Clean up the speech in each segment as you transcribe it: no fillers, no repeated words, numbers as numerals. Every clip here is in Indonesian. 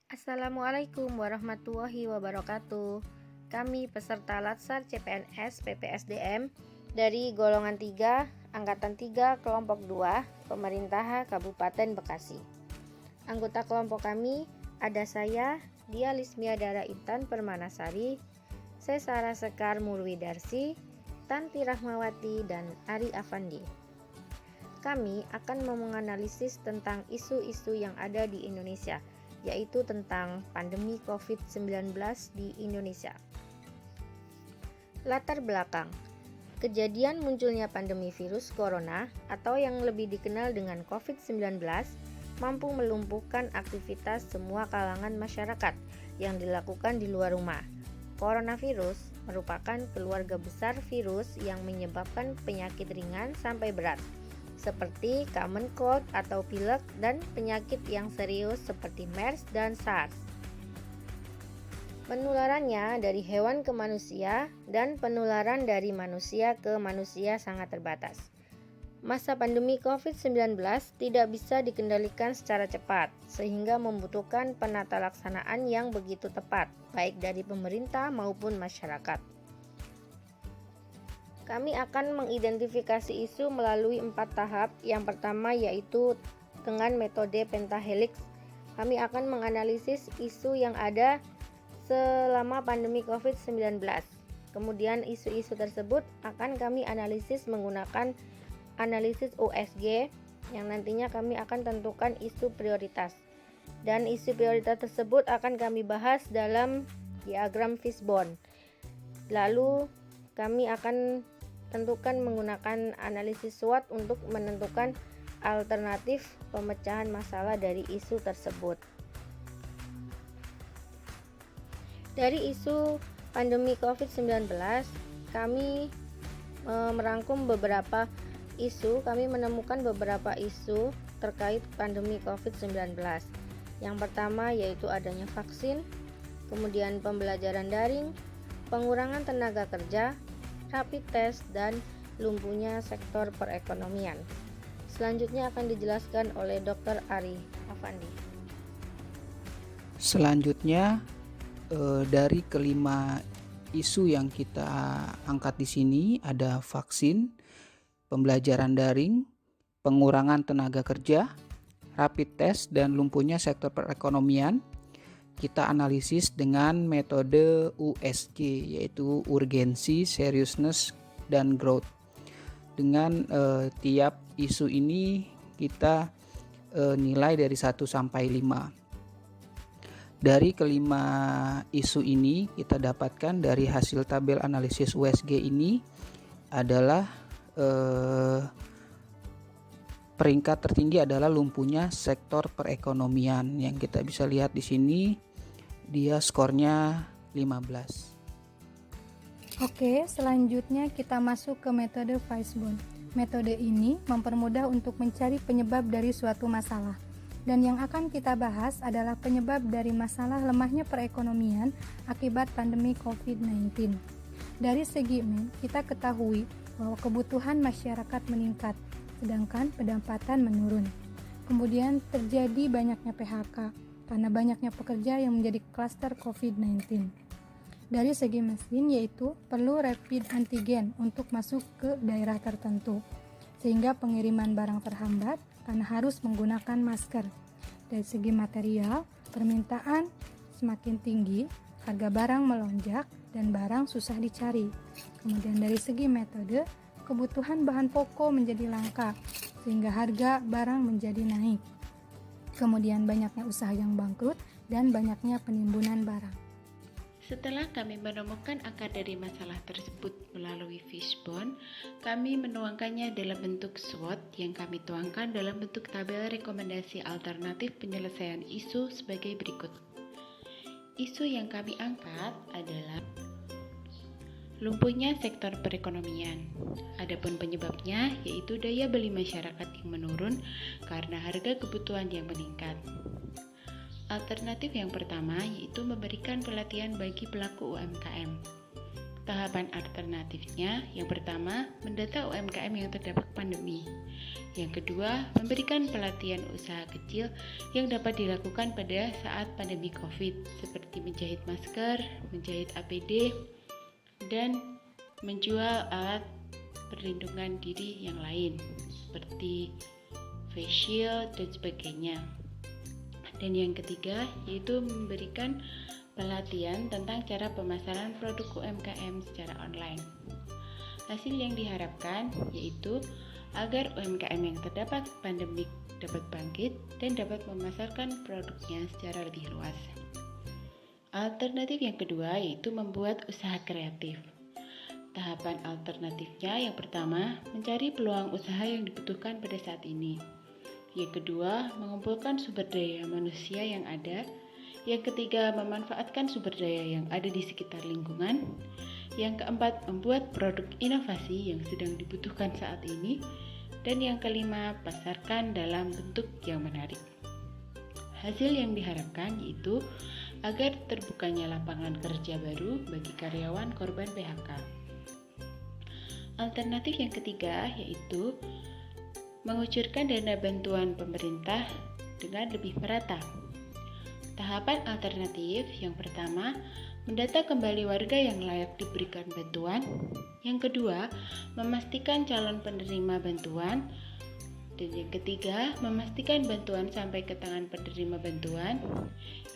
Assalamualaikum warahmatullahi wabarakatuh. Kami peserta Latsar CPNS PPSDM dari golongan 3, angkatan 3, kelompok 2, Pemerintah Kabupaten Bekasi. Anggota kelompok kami ada saya, Dia Lismiadara Intan Permanasari, Sesara Sekar Murwidarsi, Tanti Rahmawati, dan Ari Afandi. Kami akan menganalisis tentang isu-isu yang ada di Indonesia, yaitu tentang pandemi COVID-19 di Indonesia. Latar belakang: kejadian munculnya pandemi virus corona atau yang lebih dikenal dengan COVID-19 mampu melumpuhkan aktivitas semua kalangan masyarakat yang dilakukan di luar rumah. Coronavirus merupakan keluarga besar virus yang menyebabkan penyakit ringan sampai berat, seperti common cold atau pilek, dan penyakit yang serius seperti MERS dan SARS. Penularannya dari hewan ke manusia dan penularan dari manusia ke manusia sangat terbatas. Masa pandemi COVID-19 tidak bisa dikendalikan secara cepat, sehingga membutuhkan penata laksanaan yang begitu tepat, baik dari pemerintah maupun masyarakat. Kami akan mengidentifikasi isu melalui 4 tahap. Yang pertama yaitu dengan metode pentahelix. Kami akan menganalisis isu yang ada selama pandemi COVID-19. Kemudian isu-isu tersebut akan kami analisis menggunakan analisis USG, yang nantinya kami akan tentukan isu prioritas. Dan isu prioritas tersebut akan kami bahas dalam diagram fishbone. Lalu kami akan tentukan menggunakan analisis SWOT untuk menentukan alternatif pemecahan masalah dari isu tersebut. Dari isu pandemi COVID-19, kami merangkum beberapa isu. Kami menemukan beberapa isu terkait pandemi COVID-19. Yang pertama yaitu adanya vaksin, kemudian pembelajaran daring, pengurangan tenaga kerja, rapid test, dan lumpuhnya sektor perekonomian. Selanjutnya akan dijelaskan oleh Dr. Ari Afandi. Selanjutnya dari kelima isu yang kita angkat di sini ada vaksin, pembelajaran daring, pengurangan tenaga kerja, rapid test, dan lumpuhnya sektor perekonomian. Kita analisis dengan metode USG, yaitu urgensi, seriousness, dan growth. Dengan tiap isu ini kita nilai dari 1 sampai 5. Dari kelima isu ini kita dapatkan dari hasil tabel analisis USG ini adalah peringkat tertinggi adalah lumpuhnya sektor perekonomian, yang kita bisa lihat di sini dia skornya 15. Oke, selanjutnya kita masuk ke metode fishbone. Metode ini mempermudah untuk mencari penyebab dari suatu masalah. Dan yang akan kita bahas adalah penyebab dari masalah lemahnya perekonomian akibat pandemi COVID-19. Dari segi kita ketahui bahwa kebutuhan masyarakat meningkat, sedangkan pendapatan menurun. Kemudian terjadi banyaknya PHK karena banyaknya pekerja yang menjadi klaster COVID-19. Dari segi mesin yaitu perlu rapid antigen untuk masuk ke daerah tertentu, sehingga pengiriman barang terhambat karena harus menggunakan masker. Dari segi material, permintaan semakin tinggi, harga barang melonjak, dan barang susah dicari. Kemudian dari segi metode, kebutuhan bahan pokok menjadi langka, sehingga harga barang menjadi naik. Kemudian banyaknya usaha yang bangkrut dan banyaknya penimbunan barang. Setelah kami menemukan akar dari masalah tersebut melalui fishbone, kami menuangkannya dalam bentuk SWOT yang kami tuangkan dalam bentuk tabel rekomendasi alternatif penyelesaian isu sebagai berikut. Isu yang kami angkat adalah lumpuhnya sektor perekonomian. Adapun penyebabnya yaitu daya beli masyarakat yang menurun karena harga kebutuhan yang meningkat. Alternatif yang pertama yaitu memberikan pelatihan bagi pelaku UMKM. Tahapan alternatifnya, yang pertama, mendata UMKM yang terdampak pandemi. Yang kedua, memberikan pelatihan usaha kecil yang dapat dilakukan pada saat pandemi COVID, seperti menjahit masker, menjahit APD, dan menjual alat perlindungan diri yang lain, seperti face shield dan sebagainya. Dan yang ketiga, yaitu memberikan pelatihan tentang cara pemasaran produk UMKM secara online. Hasil yang diharapkan yaitu agar UMKM yang terdampak pandemik dapat bangkit dan dapat memasarkan produknya secara lebih luas. Alternatif yang kedua yaitu membuat usaha kreatif. Tahapan alternatifnya yang pertama, mencari peluang usaha yang dibutuhkan pada saat ini. Yang kedua, mengumpulkan sumber daya manusia yang ada. Yang ketiga, memanfaatkan sumber daya yang ada di sekitar lingkungan. Yang keempat, membuat produk inovasi yang sedang dibutuhkan saat ini. Dan yang kelima, pasarkan dalam bentuk yang menarik. Hasil yang diharapkan yaitu agar terbukanya lapangan kerja baru bagi karyawan korban PHK. Alternatif yang ketiga yaitu mengucurkan dana bantuan pemerintah dengan lebih merata. Tahapan alternatif yang pertama, mendata kembali warga yang layak diberikan bantuan. Yang kedua, memastikan calon penerima bantuan. Dan yang ketiga, memastikan bantuan sampai ke tangan penerima bantuan.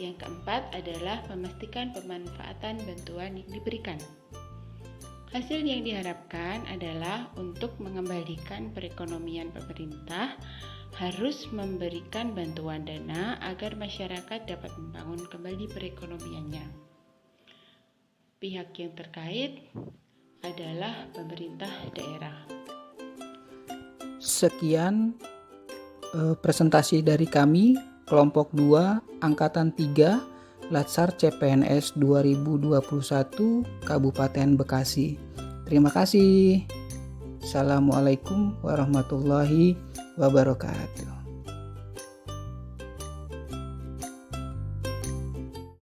Yang keempat adalah memastikan pemanfaatan bantuan yang diberikan. Hasil yang diharapkan adalah untuk mengembalikan perekonomian pemerintah, harus memberikan bantuan dana agar masyarakat dapat membangun kembali perekonomiannya. Pihak yang terkait adalah pemerintah daerah. Sekian presentasi dari kami, kelompok 2, angkatan 3, Latsar CPNS 2021, Kabupaten Bekasi. Terima kasih. Assalamualaikum warahmatullahi wabarakatuh.